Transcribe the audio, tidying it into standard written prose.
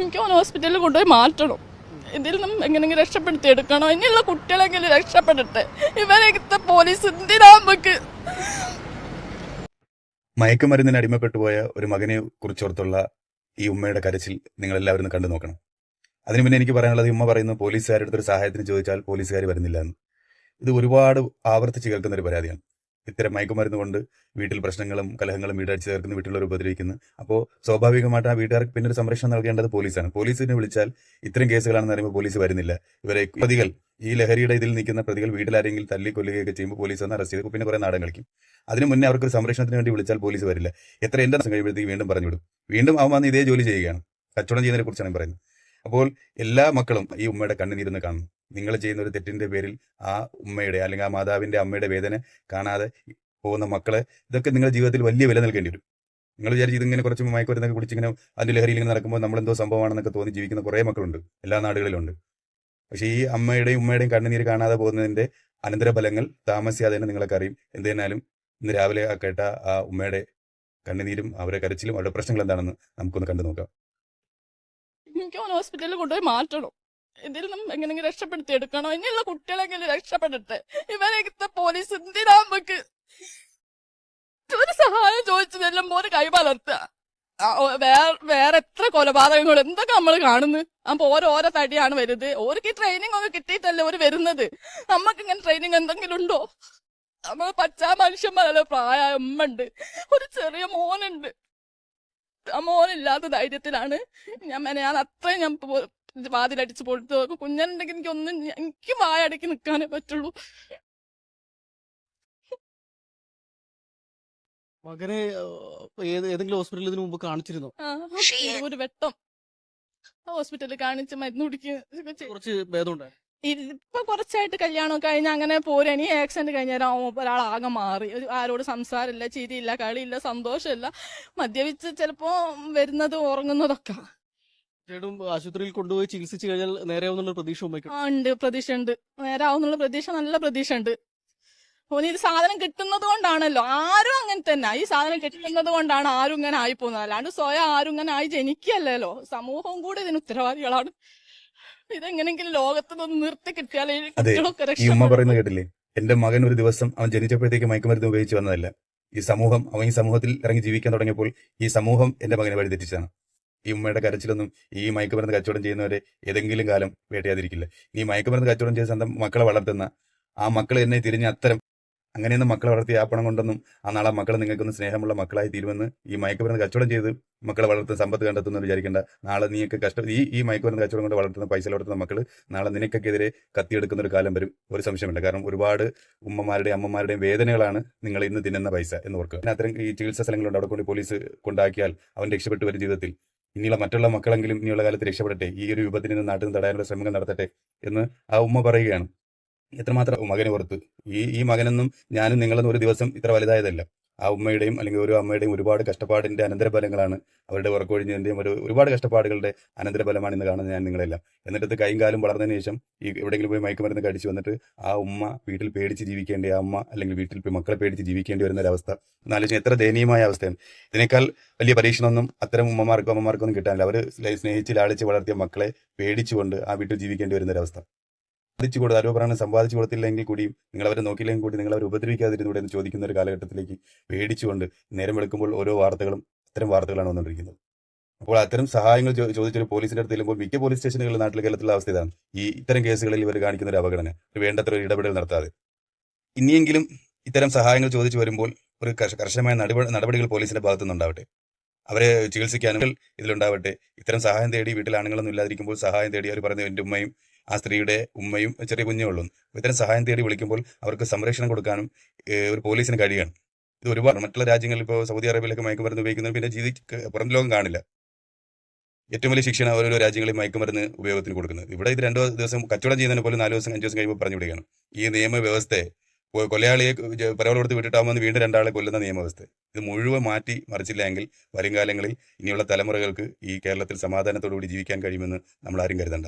എനിക്ക് ഹോസ്പിറ്റലിൽ കൊണ്ടുപോയി മാറ്റണം. ഇതിൽ നിന്നും എങ്ങനെയെങ്കിലും രക്ഷപ്പെടുത്തിയെടുക്കണം. ഇനിയുള്ള കുട്ടികളെങ്കിലും രക്ഷപ്പെടട്ടെ. ഇവരൊക്കെ പോലീസ് എന്തിനാ നമുക്ക്? മയക്കുമരുന്നിന് അടിമപ്പെട്ടു പോയ ഒരു മകനെ കുറിച്ചോർത്തുള്ള ഈ ഉമ്മയുടെ കരച്ചിൽ നിങ്ങൾ എല്ലാവരും കണ്ടു നോക്കണം. അതിനു മുന്നേ എനിക്ക് പറയാനുള്ളത്, ഉമ്മ പറയുന്നു പോലീസുകാരുടെ അടുത്തൊരു സഹായത്തിന് ചോദിച്ചാൽ പോലീസുകാർ വരുന്നില്ല എന്ന്. ഇത് ഒരുപാട് ആവർത്തിച്ച് കേൾക്കുന്ന ഒരു പരാതിയാണ്. ഇത്തരം മയക്കുമരുന്ന് കൊണ്ട് വീട്ടിൽ പ്രശ്നങ്ങളും കലഹങ്ങളും വീടടിച്ച് ചേർക്കുന്ന, വീട്ടിലുള്ളവർ ഉപദ്രവിക്കുന്നു. അപ്പോൾ സ്വാഭാവികമായിട്ട് ആ വീട്ടുകാർക്ക് പിന്നെ ഒരു സംരക്ഷണം നൽകേണ്ടത് പോലീസാണ്. പോലീസിനെ വിളിച്ചാൽ ഇത്തരം കേസുകളാണെന്ന് പറയുമ്പോൾ പോലീസ് വരുന്നില്ല. ഇവരെ പ്രതികൾ, ഈ ലഹരിയുടെ ഇതിൽ നിൽക്കുന്ന പ്രതികൾ വീട്ടിലാരെങ്കിലും തല്ലി കൊല്ലുകയൊക്കെ ചെയ്യുമ്പോൾ പോലീസ് വന്ന് അറസ്റ്റ് ചെയ്ത് പിന്നെ കുറേ നാടകം കളിക്കും. അതിന് മുന്നേ അവർക്കൊരു സംരക്ഷണത്തിന് വേണ്ടി വിളിച്ചാൽ പോലീസ് വരില്ല. എന്റെ ദിവസം കഴിയുമ്പോഴത്തേക്ക് വീണ്ടും പറഞ്ഞു വിടും. വീണ്ടും അവൻ വന്ന് ഇതേ ജോലി ചെയ്യുകയാണ്. കച്ചവടം ചെയ്യുന്നതിനെ കുറിച്ചാണ് ഞാൻ പറയുന്നത്. അപ്പോൾ എല്ലാ മക്കളും ഈ ഉമ്മയുടെ കണ്ണുനീരുന്ന് കാണുന്നു. നിങ്ങൾ ചെയ്യുന്ന ഒരു തെറ്റിന്റെ പേരിൽ ആ ഉമ്മയുടെ അല്ലെങ്കിൽ ആ മാതാവിന്റെ അമ്മയുടെ വേദന കാണാതെ പോകുന്ന മക്കളെ, ഇതൊക്കെ നിങ്ങളുടെ ജീവിതത്തിൽ വലിയ വില നൽകേണ്ടി വരും. നിങ്ങൾ വിചാരിച്ച് ഇതിങ്ങനെ കുറച്ച് മയക്കുമരുന്നൊക്കെ കുടിച്ചിങ്ങനെ അതിന്റെ ലഹരിയിൽ ഇങ്ങനെ നടക്കുമ്പോൾ നമ്മളെന്തോ സംഭവമാണെന്നൊക്കെ തോന്നി ജീവിക്കുന്ന കുറേ മക്കളുണ്ട്, എല്ലാ നാടുകളിലുണ്ട്. പക്ഷേ ഈ അമ്മയുടെയും ഉമ്മയുടെയും കണ്ണുനീര് കാണാതെ പോകുന്നതിന്റെ അനന്തരഫലങ്ങൾ താമസിയാതെ തന്നെ നിങ്ങളൊക്കെ അറിയും. എന്തായാലും ഇന്ന് രാവിലെ കേട്ട ആ ഉമ്മയുടെ കണ്ണുനീരും അവരുടെ കരച്ചിലും അവരുടെ പ്രശ്നങ്ങൾ എന്താണെന്ന് നമുക്കൊന്ന് കണ്ടു നോക്കാം. എനിക്ക് ഹോസ്പിറ്റലിൽ കൊണ്ടുപോയി മാറ്റണം. ഇതിൽ നിന്നും എങ്ങനെയെങ്കിലും രക്ഷപ്പെടുത്തിയെടുക്കണം. ഇനിയുള്ള കുട്ടികളെങ്കിലും രക്ഷപ്പെടട്ടെ. ഇവരൊക്കെ പോലീസ് എന്തിനാ നമുക്ക്? ഒരു സഹായം ചോദിച്ചതെല്ലാം പോലെ കൈമലർത്തുക. വേറെ എത്ര കൊലപാതകങ്ങൾ എന്തൊക്കെ നമ്മൾ കാണുന്നു. അപ്പൊ ഓരോ തടിയാണ് വരുന്നത്. ഓർക്ക് ട്രെയിനിങ് ഒക്കെ കിട്ടിയിട്ടല്ലേ ഒരു വരുന്നത്. നമുക്ക് ഇങ്ങനെ ട്രെയിനിങ് എന്തെങ്കിലും ഉണ്ടോ? നമ്മൾ പച്ചാ മനുഷ്യന്മാരല്ലോ. പ്രായ അമ്മ ഉണ്ട്, ഒരു ചെറിയ മോനുണ്ട്. ആ മോനില്ലാത്ത ധൈര്യത്തിലാണ് ഞാൻ അത്രയും വാതിലടിച്ച് പൊടുത്തു. കുഞ്ഞനുണ്ടെങ്കിൽ എനിക്ക് വായടക്കി നിൽക്കാനേ പറ്റുള്ളൂ. മകനെ ഏതെങ്കിലും ഹോസ്പിറ്റലിൽ ഇതിനു മുമ്പ് കാണിച്ചിരുന്നോ? ഒരു വെട്ടം ഹോസ്പിറ്റലിൽ കാണിച്ച് മരുന്ന് കുടിക്കുക. കുറച്ച് ഭേദമുണ്ട്. ഇപ്പൊ കുറച്ചായിട്ട് കല്യാണം കഴിഞ്ഞ അങ്ങനെ പോരാ. ഇനി ആക്സിഡന്റ് കഴിഞ്ഞാൽ ഒരാളാകെ മാറി. ആരോട് സംസാരമില്ല, ചിരിയില്ല, കളിയില്ല, സന്തോഷമില്ല. മദ്യപിച്ച് ചിലപ്പോ വരുന്നത് ഉറങ്ങുന്നതൊക്കെ. ആശുപത്രിയിൽ കൊണ്ടുപോയി ചികിത്സിച്ചു കഴിഞ്ഞാൽ നേരെയാവുന്നുള്ള പ്രതീക്ഷ ഉണ്ട്. പ്രതീക്ഷ ഉണ്ട്, നേരാവുന്നുള്ള പ്രതീക്ഷ, നല്ല പ്രതീക്ഷ ഉണ്ട്. ഓന് ഇത് സാധനം കിട്ടുന്നത് കൊണ്ടാണല്ലോ. ആരും അങ്ങനെ തന്നെ. ഈ സാധനം കിട്ടുന്നത് കൊണ്ടാണ് ആരും ഇങ്ങനെ ആയി പോകുന്നത്. അല്ലാണ്ട് സ്വയം ആരും ഇങ്ങനെ ആയി ജനിക്കല്ലോ. സമൂഹവും കൂടെ ഇതിന് ഉത്തരവാദികളാണ്. ഇതെങ്ങനെങ്കിലും ലോകത്തുനിന്ന് നിർത്തി കിട്ടിയാലേ കുട്ടികളൊക്കെ പറയുന്നത് കേട്ടില്ലേ? എന്റെ മകൻ ഒരു ദിവസം അവൻ ജനിച്ചപ്പോഴത്തേക്ക് മയക്കുമരുന്ന് ഉപയോഗിച്ച് വന്നതല്ല. അവൻ ഈ സമൂഹത്തിൽ ഇറങ്ങി ജീവിക്കാൻ തുടങ്ങിയപ്പോൾ ഈ സമൂഹം എന്റെ മകനെ വഴിതെറ്റിച്ചതാണ്. ഈ ഉമ്മയുടെ കരച്ചിലൊന്നും ഈ മയക്കുമരുന്ന് കച്ചവടം ചെയ്യുന്നവരെ ഏതെങ്കിലും കാലം വേട്ടയാതിരിക്കില്ല. ഈ മയക്കുമരുന്ന് കച്ചവടം ചെയ്ത് സ്വന്തം മക്കളെ വളർത്തുന്ന ആ മക്കൾ എന്നെ തിരിഞ്ഞ് അത്തരം അങ്ങനെയൊന്നും മക്കളെ വളർത്തി ആ പണം കൊണ്ടൊന്നും ആ നാളെ മക്കൾ നിങ്ങൾക്കൊന്ന് സ്നേഹമുള്ള മക്കളായി തീരുമെന്ന് ഈ മയക്കുമരുന്ന് കച്ചവടം ചെയ്ത് മക്കളെ വളർത്തുന്ന സമ്പത്ത് കണ്ടെത്തുന്ന വിചാരിക്കേണ്ട. നാളെ നീയൊക്കെ ഈ മയക്കുമരുന്ന് കച്ചവടം കൊണ്ട് വളർത്തുന്ന പൈസ വളർത്തുന്ന മക്കൾ നാളെ നിനക്കൊക്കെ എതിരെ കത്തിയെടുക്കുന്ന ഒരു കാലം വരും. ഒരു സംശയമില്ല. കാരണം ഒരുപാട് ഉമ്മമാരുടെയും അമ്മമാരുടെയും വേദനകളാണ് നിങ്ങൾ ഇന്ന് തിന്നുന്ന പൈസ എന്ന് ഓർക്കുക. അത്തരം ഈ ചികിത്സാ സ്ഥലങ്ങളുണ്ട്, അവിടെ കൊണ്ട് പോലീസ് കൊണ്ടാക്കിയാൽ അവൻ രക്ഷപ്പെട്ടു വരും ജീവിതത്തിൽ. ഇനിയുള്ള മറ്റുള്ള മക്കളെങ്കിലും ഇനിയുള്ള കാലത്ത് രക്ഷപ്പെടട്ടെ, ഈ ഒരു വിപത്തിൽ നിന്ന് നാട്ടിൽ നിന്ന് തടയാനുള്ള ശ്രമങ്ങൾ നടത്തട്ടെ എന്ന് ആ ഉമ്മ പറയുകയാണ്. എത്രമാത്രം മകനെ ഓർത്ത് ഈ മകനെന്നും ഞാനും നിങ്ങളെന്നും ഒരു ദിവസം ഇത്ര വലുതായതല്ല. ആ ഉമ്മയുടെയും അല്ലെങ്കിൽ ഓരോ അമ്മയുടെയും ഒരുപാട് കഷ്ടപ്പാടിന്റെ അനന്തരഫലങ്ങളാണ്, അവരുടെ ഉറക്കൊഴിഞ്ഞതിന്റെയും ഒരുപാട് കഷ്ടപ്പാടുകളുടെ അനന്തരഫലമാണ് ഇന്ന് കാണുന്നത് ഞാൻ നിങ്ങളെല്ലാം. എന്നിട്ട് കൈയും കാലും വളർന്നതിന് ശേഷം ഈ എവിടെയെങ്കിലും പോയി മയക്കുമരുന്ന് കടിച്ചു വന്നിട്ട് ആ ഉമ്മ വീട്ടിൽ പേടിച്ച് ജീവിക്കേണ്ട, ആ അമ്മ അല്ലെങ്കിൽ വീട്ടിൽ പോയി മക്കളെ പേടിച്ച് ജീവിക്കേണ്ടി വരുന്ന ഒരു അവസ്ഥ എന്നാലോചിച്ച് എത്ര ദയനീയമായ അവസ്ഥയാണ്. ഇതിനേക്കാൾ വലിയ പരീക്ഷണമൊന്നും അത്തരം അമ്മമാർക്കൊന്നും കിട്ടാനില്ല. അവർ സ്നേഹിച്ച് ലാളിച്ച് വളർത്തിയ മക്കളെ പേടിച്ചുകൊണ്ട് ആ വീട്ടിൽ ജീവിക്കേണ്ടി വരുന്ന ഒരവസ്ഥ. സമ്പാദിച്ചു കൊടുത്തില്ലെങ്കിൽ കൂടിയും നിങ്ങൾ അവരെ നോക്കിയില്ലെങ്കിൽ കൂടി നിങ്ങൾ അവർ ഉപദ്രവിക്കാതിരുന്നൂടെ എന്ന് ചോദിക്കുന്ന ഒരു കാലഘട്ടത്തിലേക്ക് പേടിച്ചുകൊണ്ട് നേരം വെളുക്കുമ്പോൾ ഓരോ വാർത്തകളും ഇത്തരം വാർത്തകളാണ് വന്നുകൊണ്ടിരിക്കുന്നത്. അപ്പോൾ അത്തരം സഹായങ്ങൾ ചോദിച്ചൊരു പോലീസിന്റെ അടുത്ത് ചെല്ലുമ്പോൾ മിക്ക പോലീസ് സ്റ്റേഷനുകളിൽ നാട്ടിൽ കേരളത്തിലുള്ള അവസ്ഥ ഇതാണ്. ഇത്തരം കേസുകളിൽ ഇവർ കാണിക്കുന്ന ഒരു അവഗണന, വേണ്ടത്ര ഒരു ഇടപെടൽ നടത്താതെ. ഇനിയെങ്കിലും ഇത്തരം സഹായങ്ങൾ ചോദിച്ചു വരുമ്പോൾ ഒരു കർശനമായ നടപടികൾ പോലീസിന്റെ ഭാഗത്തുനിന്നുണ്ടാവട്ടെ. അവരെ ചികിത്സിക്കാനും ഇതിലുണ്ടാവട്ടെ. ഇത്തരം സഹായം തേടി വീട്ടിൽ ആണുങ്ങളൊന്നും ഇല്ലാതിരിക്കുമ്പോൾ സഹായം തേടി അവർ പറയുന്ന എൻ്റെ ഉമ്മയും ആ സ്ത്രീയുടെ ഉമ്മയും ചെറിയ കുഞ്ഞേ ഉള്ളൂ. ഇത്തരം സഹായം തേടി വിളിക്കുമ്പോൾ അവർക്ക് സംരക്ഷണം കൊടുക്കാനും ഒരു പോലീസിന് കഴിയാണ്. ഇത് ഒരുപാട് മറ്റുള്ള രാജ്യങ്ങളിൽ ഇപ്പോൾ സൗദി അറേബ്യയിലൊക്കെ മയക്കുമരുന്ന് ഉപയോഗിക്കുന്നത് പിന്നെ പുറം ലോകം കാണില്ല. ഏറ്റവും വലിയ ശിക്ഷയാണ് ഓരോ രാജ്യങ്ങളിൽ മയക്കുമരുന്ന് ഉപയോഗത്തിന് കൊടുക്കുന്നത്. ഇവിടെ ഇത് 2 ദിവസം കച്ചവടം ചെയ്യുന്നതിന് പോലും 4 ദിവസം 5 ദിവസം കഴിയുമ്പോൾ പറഞ്ഞു വിടുകയാണ്. ഈ നിയമവ്യവസ്ഥയെ കൊലയാളിയെ പരവൽ കൊടുത്ത് വിട്ടിട്ടാകുമ്പോൾ വീണ്ടും 2 ആളെ കൊല്ലുന്ന നിയമവ്യവസ്ഥ ഇത് മുഴുവൻ മാറ്റി മറിച്ചില്ല എങ്കിൽ വരും കാലങ്ങളിൽ ഇനിയുള്ള തലമുറകൾക്ക് ഈ കേരളത്തിൽ സമാധാനത്തോടുകൂടി ജീവിക്കാൻ കഴിയുമെന്ന് നമ്മൾ ആരും കരുതണ്ട.